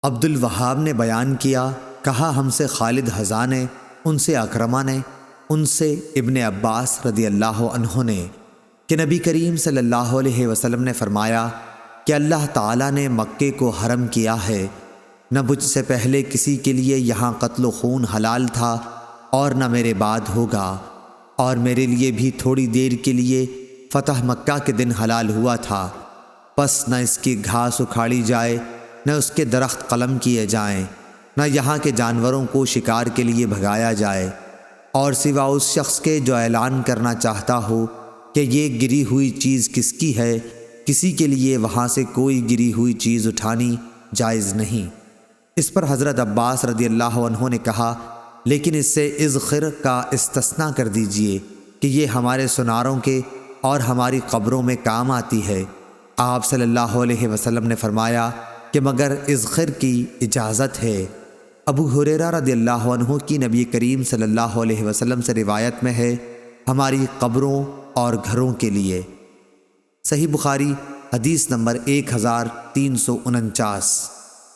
عبد الوہاب نے بیان کیا، کہا ہم سے خالد حذا نے، ان سے اکرمہ نے، ان سے ابن عباس رضی اللہ عنہ نے کہ نبی کریم صلی اللہ علیہ وسلم نے فرمایا کہ اللہ تعالیٰ نے مکے کو حرم کیا ہے، نہ مجھ سے پہلے کسی کے لیے یہاں قتل و خون حلال تھا اور نہ میرے بعد ہوگا، اور میرے لیے بھی تھوڑی دیر کے لیے فتح مکہ کے دن حلال ہوا تھا، پس نہ اس کی گھاس اکھاڑی جائے، نہ اس کے درخت قلم کیے جائیں، نہ یہاں کے جانوروں کو شکار کے لیے بھگایا جائے، اور سوا اس شخص کے جو اعلان کرنا چاہتا ہو کہ یہ گری ہوئی چیز کس کی ہے، کسی کے لیے وہاں سے کوئی گری ہوئی چیز اٹھانی جائز نہیں۔ اس پر حضرت عباس رضی اللہ عنہ نے کہا، لیکن اس سے اذخر کا استثناء کر دیجئے کہ یہ ہمارے سناروں کے اور ہماری قبروں میں کام آتی ہے۔ آپ صلی اللہ علیہ وسلم نے فرمایا کہ مگر اذخر کی اجازت ہے۔ ابو ہریرہ رضی اللہ عنہ کی نبی کریم صلی اللہ علیہ وسلم سے روایت میں ہے، ہماری قبروں اور گھروں کے لیے۔ صحیح بخاری حدیث نمبر 1349۔